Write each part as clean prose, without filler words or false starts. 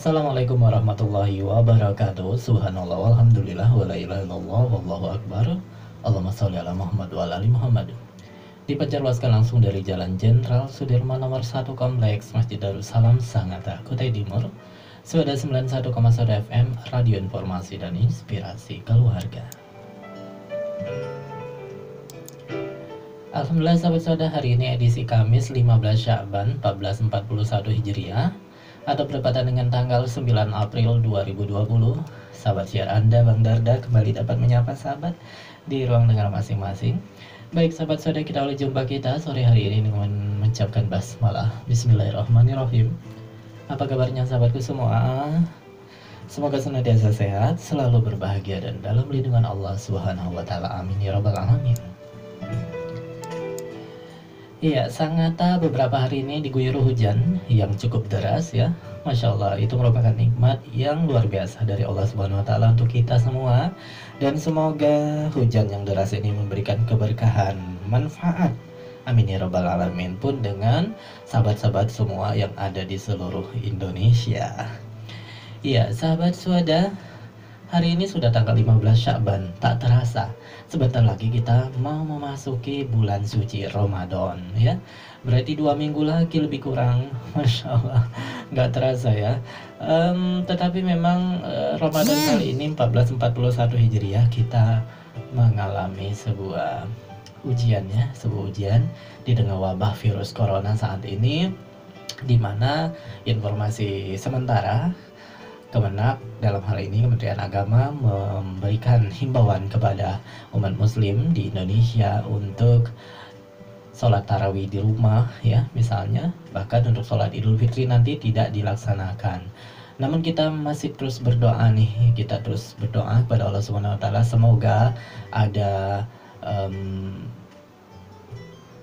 Assalamualaikum warahmatullahi wabarakatuh. Subhanallah walhamdulillah wa la ilaha illallah wallahu akbar. Allahumma sholli ala Muhammad wa ala ali Muhammad. Dipancarluaskan langsung dari Jalan Jenderal Sudirman nomor 1 Kompleks Masjid Darussalam Sangatta, Kutai Timur. Suara 91,1 FM Radio Informasi dan Inspirasi Keluarga. Alhamdulillah sahabat-sahabat, hari ini edisi Kamis 15 Sya'ban 1441 Hijriah atau bertepatan dengan tanggal 9 April 2020. Sahabat siar Anda, Bang Darda, kembali dapat menyapa sahabat di ruang dengar masing-masing. Baik sahabat saudara, kita awali jumpa kita sore hari ini dengan mengucapkan basmalah. Bismillahirrahmanirrahim. Apa kabarnya sahabatku semua? Semoga senantiasa sehat, selalu berbahagia dan dalam lindungan Allah Subhanahu wa taala. Amin ya rabbal alamin. Iya, Sangatta beberapa hari ini diguyur hujan yang cukup deras ya. Masya Allah, itu merupakan nikmat yang luar biasa dari Allah Subhanahu wa taala untuk kita semua. Dan semoga hujan yang deras ini memberikan keberkahan, manfaat. Amin ya rabbal alamin, pun dengan sahabat-sahabat semua yang ada di seluruh Indonesia. Iya, sahabat suada, hari ini sudah tanggal 15 Sya'ban, tak terasa sebentar lagi kita mau memasuki bulan suci Ramadan ya. Berarti 2 minggu lagi lebih kurang. Masya Allah, nggak terasa ya. Tetapi memang Ramadan kali ini 1441 Hijriah kita mengalami sebuah ujian ya, sebuah ujian di tengah wabah virus corona saat ini, di mana informasi sementara Kemenak dalam hal ini Kementerian Agama memberikan himbauan kepada umat muslim di Indonesia untuk sholat tarawih di rumah ya misalnya, bahkan untuk sholat Idul Fitri nanti tidak dilaksanakan. Namun kita masih terus berdoa nih, kita terus berdoa kepada Allah Subhanahu wa taala semoga ada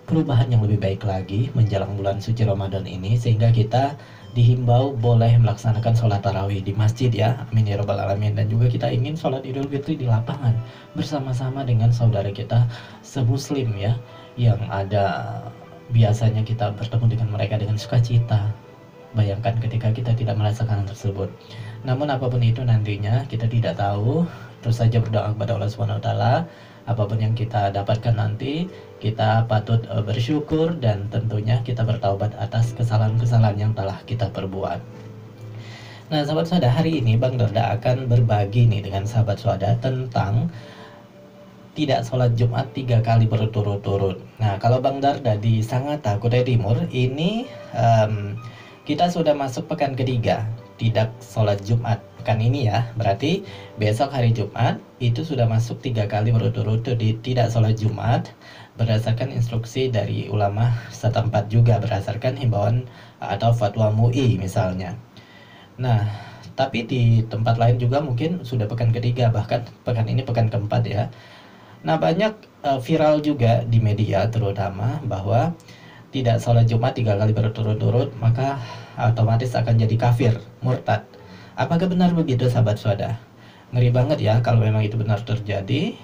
perubahan yang lebih baik lagi menjelang bulan suci Ramadan ini, sehingga kita dihimbau boleh melaksanakan sholat tarawih di masjid ya. Amin ya rabbal alamin. Dan juga kita ingin sholat Idul Fitri di lapangan bersama-sama dengan saudara kita semuslim ya, yang ada biasanya kita bertemu dengan mereka dengan sukacita. Bayangkan ketika kita tidak merasakan hal tersebut. Namun apapun itu nantinya kita tidak tahu, terus saja berdoa kepada Allah Subhanahu wa taala. Apapun yang kita dapatkan nanti, kita patut bersyukur dan tentunya kita bertaubat atas kesalahan-kesalahan yang telah kita perbuat. Nah sahabat saudara, hari ini Bang Darda akan berbagi nih dengan sahabat saudara tentang tidak sholat Jumat 3 kali berturut-turut. Nah kalau Bang Darda di Sangatta, Kutai Timur ini kita sudah masuk pekan ketiga tidak sholat Jumat pekan ini ya. Berarti besok hari Jumat itu sudah masuk 3 kali berturut-turut tidak sholat Jumat, berdasarkan instruksi dari ulama setempat, juga berdasarkan himbauan atau fatwa MUI misalnya. Nah tapi di tempat lain juga mungkin sudah pekan ketiga, bahkan pekan ini pekan keempat ya. Nah banyak viral juga di media terutama bahwa tidak sholat Jumat 3 kali berturut-turut maka otomatis akan jadi kafir, murtad. Apakah benar begitu sahabat saudara? Ngeri banget ya kalau memang itu benar terjadi.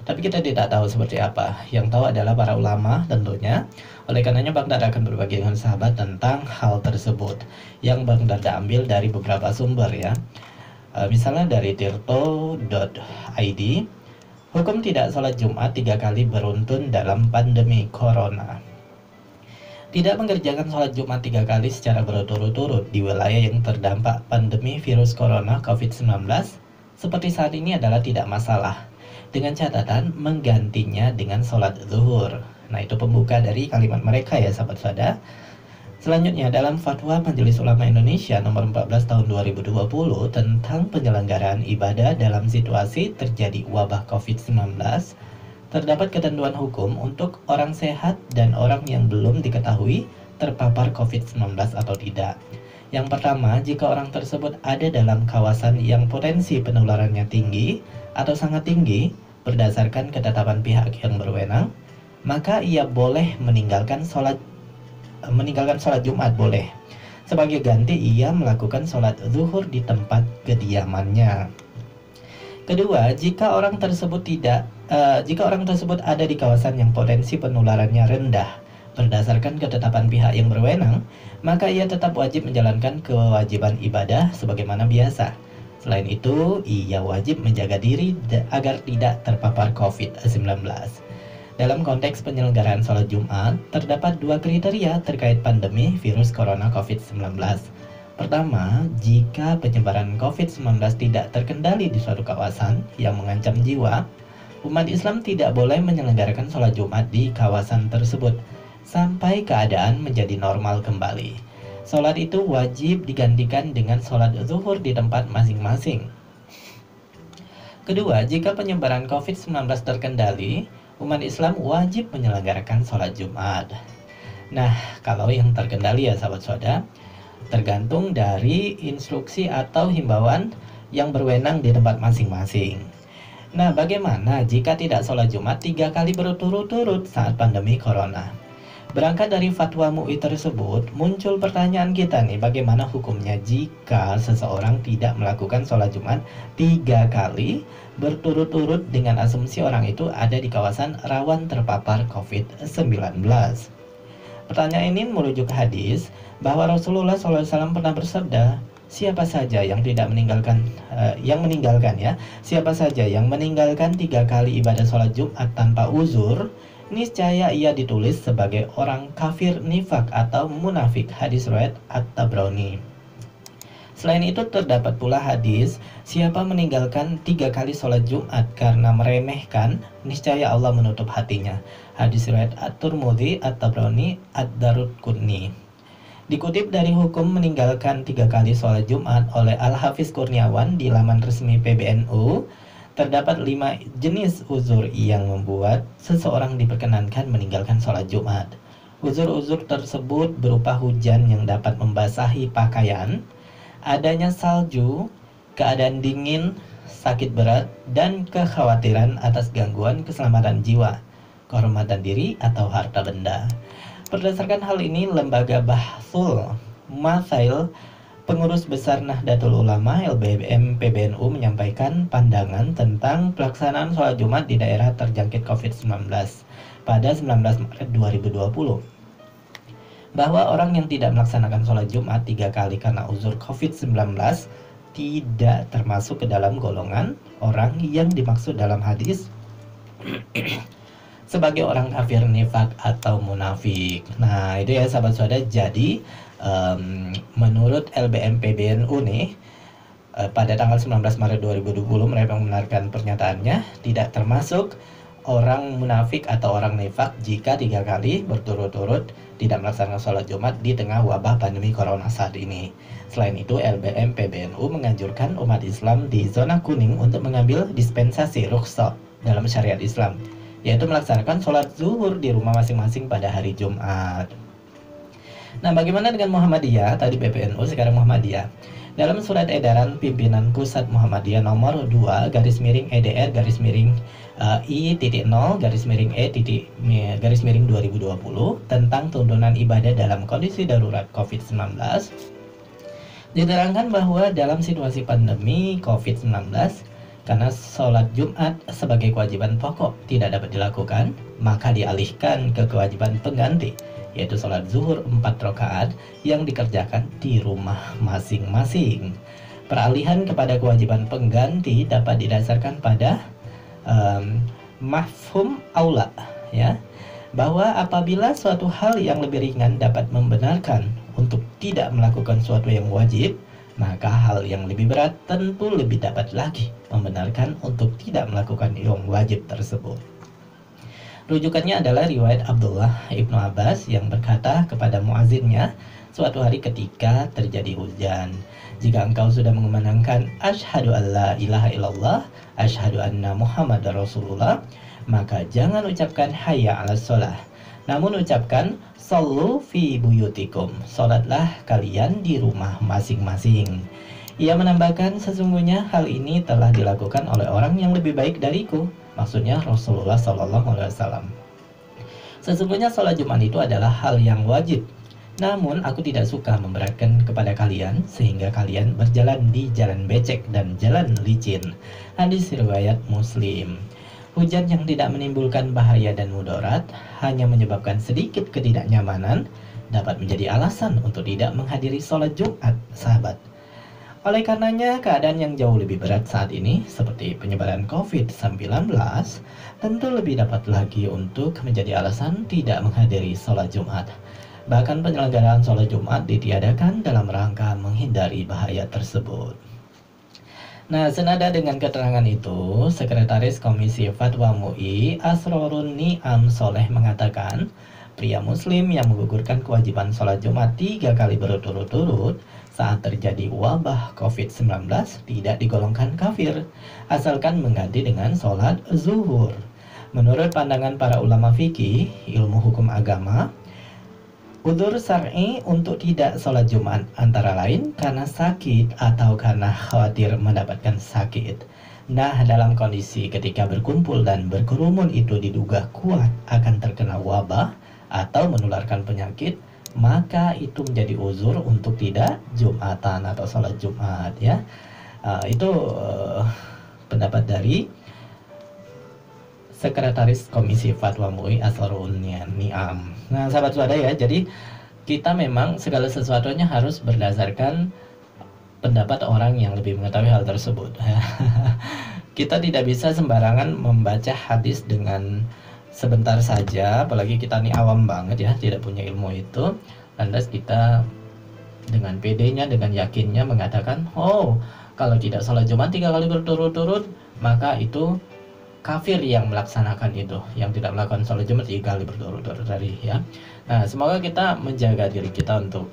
Tapi kita tidak tahu seperti apa. Yang tahu adalah para ulama tentunya. Oleh karenanya Bang Darda akan berbagi dengan sahabat tentang hal tersebut, yang Bang Darda ambil dari beberapa sumber ya. Misalnya dari tirto.id, hukum tidak sholat Jumat 3 kali beruntun dalam pandemi corona. Tidak mengerjakan sholat Jumat 3 kali secara berturut-turut di wilayah yang terdampak pandemi virus corona COVID-19 seperti saat ini adalah tidak masalah, dengan catatan menggantinya dengan sholat zuhur. Nah itu pembuka dari kalimat mereka ya sahabat saudara. Selanjutnya dalam Fatwa Majelis Ulama Indonesia nomor 14 tahun 2020 tentang penyelenggaraan ibadah dalam situasi terjadi wabah COVID-19, terdapat ketentuan hukum untuk orang sehat dan orang yang belum diketahui terpapar COVID-19 atau tidak. Yang pertama, jika orang tersebut ada dalam kawasan yang potensi penularannya tinggi atau sangat tinggi berdasarkan ketetapan pihak yang berwenang, maka ia boleh meninggalkan sholat Jumat boleh. Sebagai ganti ia melakukan sholat zuhur di tempat kediamannya. Kedua, jika orang tersebut ada di kawasan yang potensi penularannya rendah berdasarkan ketetapan pihak yang berwenang, maka ia tetap wajib menjalankan kewajiban ibadah sebagaimana biasa. Selain itu, ia wajib menjaga diri agar tidak terpapar COVID-19. Dalam konteks penyelenggaraan sholat Jumat, terdapat dua kriteria terkait pandemi virus corona COVID-19. Pertama, jika penyebaran COVID-19 tidak terkendali di suatu kawasan yang mengancam jiwa, umat Islam tidak boleh menyelenggarakan sholat Jumat di kawasan tersebut sampai keadaan menjadi normal kembali. Sholat itu wajib digantikan dengan sholat zuhur di tempat masing-masing. Kedua, jika penyebaran COVID-19 terkendali, umat Islam wajib menyelenggarakan sholat Jumat. Nah, kalau yang terkendali ya sahabat soda, tergantung dari instruksi atau himbauan yang berwenang di tempat masing-masing. Nah, bagaimana jika tidak sholat Jumat 3 kali berturut-turut saat pandemi corona? Berangkat dari fatwa MUI tersebut, muncul pertanyaan kita nih, bagaimana hukumnya jika seseorang tidak melakukan sholat Jumat 3 kali berturut-turut dengan asumsi orang itu ada di kawasan rawan terpapar COVID-19. Pertanyaan ini merujuk hadis bahwa Rasulullah SAW pernah bersabda, siapa saja yang meninggalkan 3 kali ibadah sholat Jumat tanpa uzur, niscaya ia ditulis sebagai orang kafir nifak atau munafik. Hadis riwayat At-Tabrani. Selain itu terdapat pula hadis, siapa meninggalkan 3 kali sholat Jumat karena meremehkan, niscaya Allah menutup hatinya. Hadis riwayat At-Tirmidzi, At-Tabrani, Ad-Daraqutni. Dikutip dari hukum meninggalkan 3 kali sholat Jumat oleh Al-Hafiz Kurniawan di laman resmi PBNU, terdapat 5 jenis uzur yang membuat seseorang diperkenankan meninggalkan sholat Jumat. Uzur-uzur tersebut berupa hujan yang dapat membasahi pakaian, adanya salju, keadaan dingin, sakit berat, dan kekhawatiran atas gangguan keselamatan jiwa, kehormatan diri, atau harta benda. Berdasarkan hal ini, Lembaga Bahsul Masail Pengurus Besar Nahdlatul Ulama LBM PBNU menyampaikan pandangan tentang pelaksanaan sholat Jumat di daerah terjangkit COVID-19 pada 19 Maret 2020. Bahwa orang yang tidak melaksanakan sholat Jumat 3 kali karena uzur COVID-19 tidak termasuk ke dalam golongan orang yang dimaksud dalam hadis sebagai orang kafir nifak atau munafik. Nah, itu ya sahabat saudara. Jadi menurut LBM PBNU nih, pada tanggal 19 Maret 2020 mereka membenarkan pernyataannya tidak termasuk orang munafik atau orang nifak jika 3 kali berturut-turut tidak melaksanakan sholat Jumat di tengah wabah pandemi corona saat ini. Selain itu, LBM PBNU menganjurkan umat Islam di zona kuning untuk mengambil dispensasi rukhsah dalam syariat Islam, yaitu melaksanakan sholat zuhur di rumah masing-masing pada hari Jumat. Nah, bagaimana dengan Muhammadiyah? Tadi PBNU, sekarang Muhammadiyah. Dalam surat edaran pimpinan pusat Muhammadiyah nomor 2 /EDR I-0 /E-E-2020 tentang tuntunan ibadah dalam kondisi darurat COVID-19, diterangkan bahwa dalam situasi pandemi COVID-19, karena sholat Jumat sebagai kewajiban pokok tidak dapat dilakukan, maka dialihkan ke kewajiban pengganti, yaitu sholat zuhur 4 rakaat yang dikerjakan di rumah masing-masing. Peralihan kepada kewajiban pengganti dapat didasarkan pada mafhum aula, ya, bahwa apabila suatu hal yang lebih ringan dapat membenarkan untuk tidak melakukan suatu yang wajib, maka hal yang lebih berat tentu lebih dapat lagi membenarkan untuk tidak melakukan yang wajib tersebut. Rujukannya adalah riwayat Abdullah Ibnu Abbas yang berkata kepada muazzinnya suatu hari ketika terjadi hujan, jika engkau sudah mengumandangkan asyhadu alla ilaha illallah, asyhadu anna Muhammadar Rasulullah, maka jangan ucapkan hayya 'alas shalah, namun ucapkan shollu fi buyutikum, sholatlah kalian di rumah masing-masing. Ia menambahkan, sesungguhnya hal ini telah dilakukan oleh orang yang lebih baik dariku, maksudnya Rasulullah SAW. Sesungguhnya sholat Jumat itu adalah hal yang wajib, namun aku tidak suka memberatkan kepada kalian sehingga kalian berjalan di jalan becek dan jalan licin. Hadis riwayat Muslim. Hujan yang tidak menimbulkan bahaya dan mudarat, hanya menyebabkan sedikit ketidaknyamanan, dapat menjadi alasan untuk tidak menghadiri sholat Jumat, sahabat. Oleh karenanya, keadaan yang jauh lebih berat saat ini, seperti penyebaran COVID-19, tentu lebih dapat lagi untuk menjadi alasan tidak menghadiri sholat Jumat. Bahkan penyelenggaraan sholat Jumat ditiadakan dalam rangka menghindari bahaya tersebut. Nah, senada dengan keterangan itu, Sekretaris Komisi Fatwa MUI Asrorun Ni'am Soleh mengatakan, pria muslim yang menggugurkan kewajiban sholat Jumat 3 kali berturut-turut saat terjadi wabah COVID-19 tidak digolongkan kafir, asalkan mengganti dengan sholat zuhur. Menurut pandangan para ulama fikih, ilmu hukum agama, udzur syar'i untuk tidak sholat Jumat antara lain karena sakit atau karena khawatir mendapatkan sakit. Nah, dalam kondisi ketika berkumpul dan berkerumun itu diduga kuat akan terkena wabah atau menularkan penyakit, maka itu menjadi uzur untuk tidak Jumatan atau sholat Jumat, ya. Itu pendapat dari Sekretaris Komisi Fatwa MUI Asrorun Ni'am. Nah, sahabat saudara ya, jadi kita memang segala sesuatunya harus berdasarkan pendapat orang yang lebih mengetahui hal tersebut. Kita tidak bisa sembarangan membaca hadis dengan sebentar saja, apalagi kita nih awam banget ya, tidak punya ilmu itu. Lantas kita dengan PD-nya, dengan yakinnya mengatakan, oh, kalau tidak sholat Jumat 3 kali berturut-turut, maka itu kafir yang melaksanakan itu, yang tidak melakukan sholat Jumat 3 kali berturut-turut tadi, ya. Nah, semoga kita menjaga diri kita untuk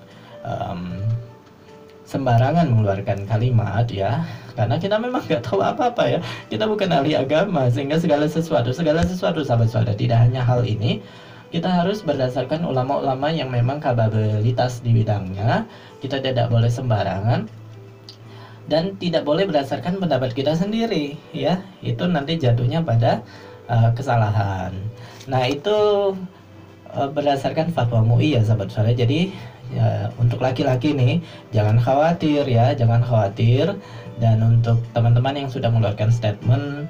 sembarangan mengeluarkan kalimat, ya, karena kita memang nggak tahu apa-apa ya, kita bukan ahli agama, sehingga segala sesuatu sahabat-sahabat, tidak hanya hal ini, kita harus berdasarkan ulama-ulama yang memang kapabilitas di bidangnya. Kita tidak boleh sembarangan dan tidak boleh berdasarkan pendapat kita sendiri, ya, itu nanti jatuhnya pada kesalahan. Nah, itu berdasarkan fatwa MUI ya sahabat-sahabat. Jadi ya, untuk laki-laki nih jangan khawatir ya, jangan khawatir. Dan untuk teman-teman yang sudah mengeluarkan statement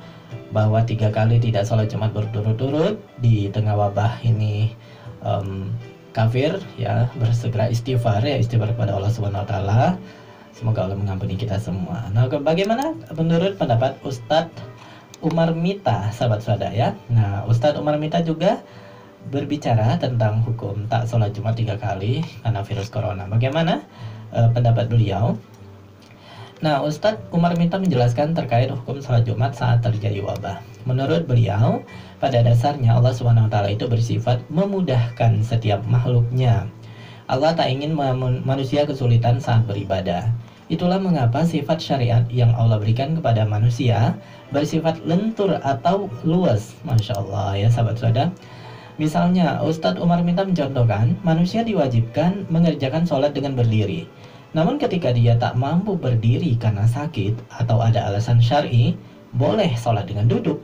bahwa 3 kali tidak sholat Jumat berturut-turut di tengah wabah ini kafir, ya, bersegera istighfar ya, istighfar kepada Allah Subhanahu wa taala. Semoga Allah mengampuni kita semua. Nah, bagaimana menurut pendapat Ustadz Umar Mita, sahabat saudara ya? Nah, Ustadz Umar Mita juga berbicara tentang hukum tak sholat Jumat 3 kali karena virus corona. Bagaimana pendapat beliau? Nah, Ustadz Umar Mita menjelaskan terkait hukum sholat Jumat saat terjadi wabah. Menurut beliau, pada dasarnya Allah Subhanahu wa taala itu bersifat memudahkan setiap makhluknya. Allah tak ingin manusia kesulitan saat beribadah. Itulah mengapa sifat syariat yang Allah berikan kepada manusia bersifat lentur atau luas. Masya Allah ya sahabat saudara. Misalnya Ustadz Umar Mita mencontohkan, manusia diwajibkan mengerjakan sholat dengan berdiri. Namun ketika dia tak mampu berdiri karena sakit atau ada alasan syar'i, boleh sholat dengan duduk.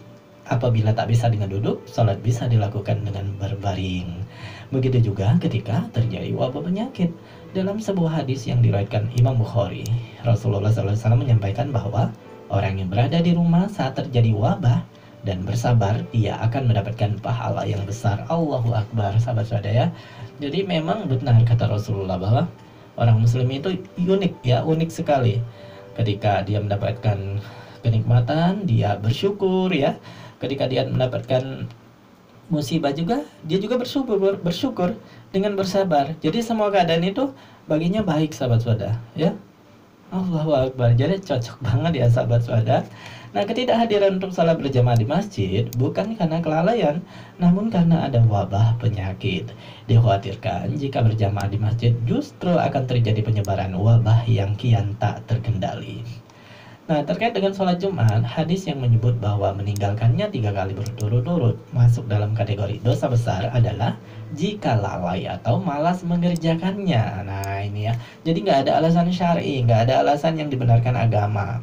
Apabila tak bisa dengan duduk, sholat bisa dilakukan dengan berbaring. Begitu juga ketika terjadi wabah penyakit. Dalam sebuah hadis yang diriwayatkan Imam Bukhari, Rasulullah SAW menyampaikan bahwa orang yang berada di rumah saat terjadi wabah dan bersabar, dia akan mendapatkan pahala yang besar. Allahu Akbar, sahabat saudara ya. Jadi memang benar kata Rasulullah bahwa orang muslim itu unik ya, unik sekali. Ketika dia mendapatkan kenikmatan, dia bersyukur ya. Ketika dia mendapatkan musibah juga, dia juga bersyukur dengan bersabar. Jadi semua keadaan itu baginya baik sahabat saudara ya. Allahu Akbar. Jadi cocok banget ya sahabat saudara. Nah, ketidakhadiran untuk salat berjamaah di masjid bukan karena kelalaian, namun karena ada wabah penyakit. Dikhawatirkan jika berjamaah di masjid justru akan terjadi penyebaran wabah yang kian tak terkendali. Nah, terkait dengan sholat Jumat, hadis yang menyebut bahwa meninggalkannya 3 kali berturut-turut masuk dalam kategori dosa besar adalah jika lalai atau malas mengerjakannya. Nah, ini ya. Jadi nggak ada alasan syar'i, nggak ada alasan yang dibenarkan agama.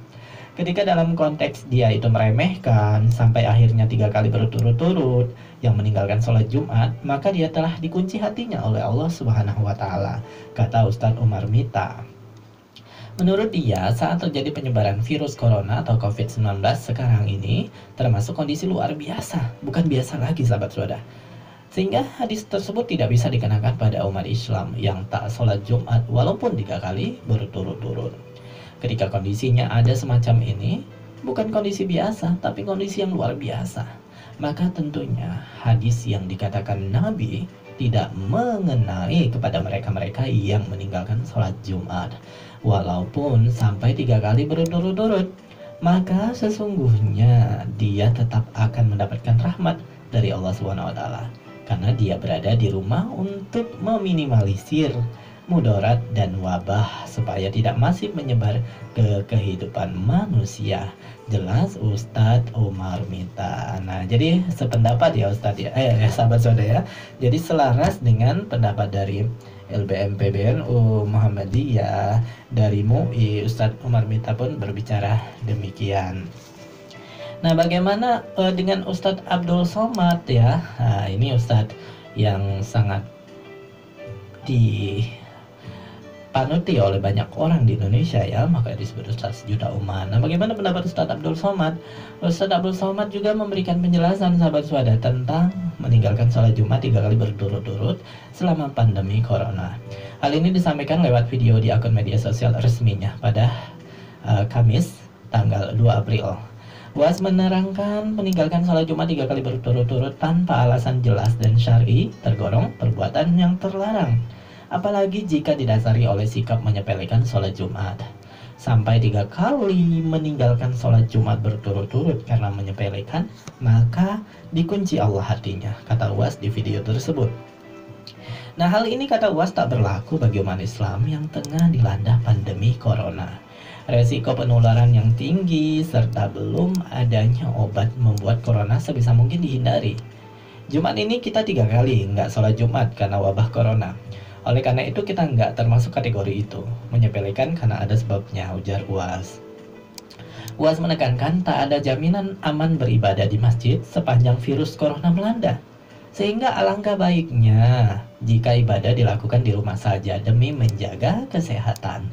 Ketika dalam konteks dia itu meremehkan sampai akhirnya 3 kali berturut-turut yang meninggalkan sholat Jumat, maka dia telah dikunci hatinya oleh Allah Subhanahu wa taala, kata Ustadz Umar Mita. Menurut dia, saat terjadi penyebaran virus corona atau COVID-19 sekarang ini termasuk kondisi luar biasa, bukan biasa lagi sahabat saudara. Sehingga hadis tersebut tidak bisa dikenakan pada umat Islam yang tak sholat Jumat walaupun 3 kali berturut-turut. Ketika kondisinya ada semacam ini, bukan kondisi biasa, tapi kondisi yang luar biasa. Maka tentunya hadis yang dikatakan Nabi tidak mengenai kepada mereka-mereka yang meninggalkan sholat Jumat walaupun sampai 3 kali berturut-turut, maka sesungguhnya dia tetap akan mendapatkan rahmat dari Allah SWT karena dia berada di rumah untuk meminimalisir mudarat dan wabah supaya tidak masif menyebar ke kehidupan manusia. Jelas Ustadz Umar Mita. Nah, jadi sependapat ya Ustadz ya, sahabat saudara ya. Jadi selaras dengan pendapat dari LBM PBNU Muhammadiyah, dari MUI, Ustadz Umar Mita pun berbicara demikian. Nah, bagaimana dengan Ustadz Abdul Somad ya? Nah, ini Ustadz yang sangat dipanuti oleh banyak orang di Indonesia ya, maka disebut Ustadz sejuta umat. Nah, bagaimana pendapat Ustadz Abdul Somad? Ustadz Abdul Somad juga memberikan penjelasan sahabat suada tentang meninggalkan sholat Jumat 3 kali berturut-turut selama pandemi corona. Hal ini disampaikan lewat video di akun media sosial resminya pada Kamis tanggal 2 April. UAS menerangkan meninggalkan sholat Jumat 3 kali berturut-turut tanpa alasan jelas dan syar'i tergolong perbuatan yang terlarang. Apalagi jika didasari oleh sikap menyepelekan sholat Jumat. Sampai 3 kali meninggalkan sholat Jumat berturut-turut karena menyepelekan, maka dikunci Allah hatinya, kata UAS di video tersebut. Nah, hal ini kata UAS tak berlaku bagi umat Islam yang tengah dilanda pandemi corona. Resiko penularan yang tinggi serta belum adanya obat membuat corona sebisa mungkin dihindari. Jumat ini kita 3 kali nggak sholat Jumat karena wabah corona. Oleh karena itu kita nggak termasuk kategori itu. Menyepelekan karena ada sebabnya, ujar UAS. UAS menekankan tak ada jaminan aman beribadah di masjid sepanjang virus corona melanda. Sehingga alangkah baiknya jika ibadah dilakukan di rumah saja demi menjaga kesehatan.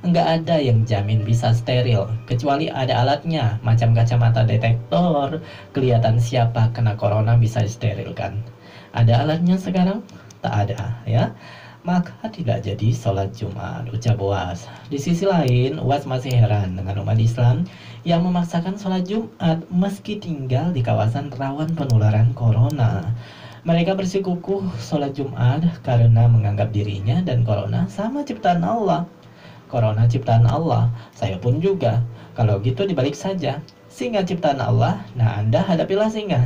Nggak ada yang jamin bisa steril, kecuali ada alatnya, macam kacamata detektor, kelihatan siapa kena corona bisa disterilkan. Ada alatnya sekarang? Tak ada, ya. Maka tidak jadi sholat Jumat, ucap UAS. Di sisi lain, UAS masih heran dengan umat Islam yang memaksakan sholat Jumat meski tinggal di kawasan rawan penularan corona. Mereka bersikukuh sholat Jumat karena menganggap dirinya dan corona sama ciptaan Allah. Corona ciptaan Allah, saya pun juga. Kalau gitu dibalik saja, singa ciptaan Allah, nah Anda hadapilah singa.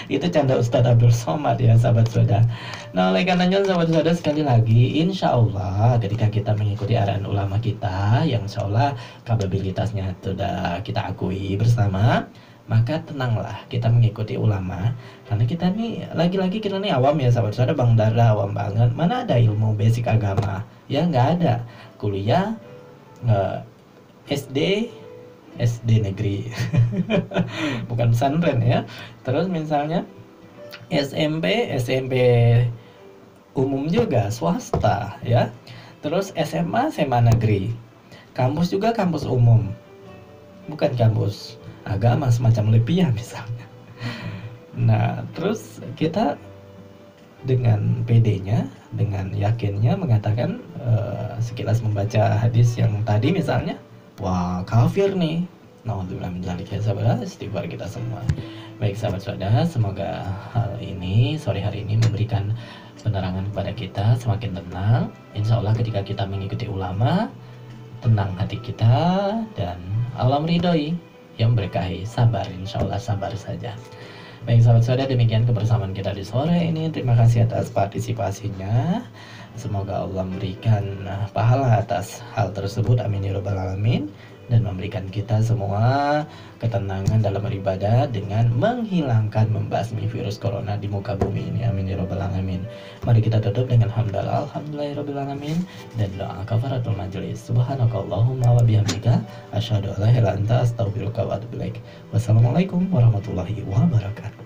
Itu canda Ustadz Abdul Somad ya sahabat saudara. Nah, oleh karenanya sahabat saudara, sekali lagi insya Allah ketika kita mengikuti arahan ulama kita yang insya Allah kapabilitasnya sudah kita akui bersama, maka tenanglah kita mengikuti ulama. Karena kita nih lagi-lagi kita nih awam ya sahabat saudara, Bang Dara awam banget. Mana ada ilmu basic agama? Ya nggak ada. Kuliah SD negeri bukan pesantren ya. Terus misalnya SMP umum juga swasta ya. Terus SMA negeri. Kampus juga kampus umum, bukan kampus agama semacam Lepiah misalnya. Nah, terus kita dengan PD-nya, dengan yakinnya mengatakan sekilas membaca hadis yang tadi misalnya, wah kafir nih. Nauzubillah min dzalik ya sahabat, istighfar kita semua. Baik sahabat saudara, semoga hal ini sore hari ini memberikan penerangan kepada kita semakin tenang. Insya Allah ketika kita mengikuti ulama, tenang hati kita dan Allah meridhoi, yang berkahi, sabar, insya Allah sabar saja. Baik sahabat saudara, demikian kebersamaan kita di sore ini. Terima kasih atas partisipasinya. Semoga Allah memberikan pahala atas hal tersebut, amin ya rabbal alamin, dan memberikan kita semua ketenangan dalam beribadah dengan menghilangkan, membasmi virus corona di muka bumi ini, amin ya rabbal alamin. Mari kita tutup dengan hamdalah alhamdulillahirabbil alamin dan doa kafaratul majelis. Subhanakallahumma wa bihamdika asyhadu an la ilaha illa anta astaghfiruka wa atubu ilaik. Wassalamualaikum warahmatullahi wabarakatuh.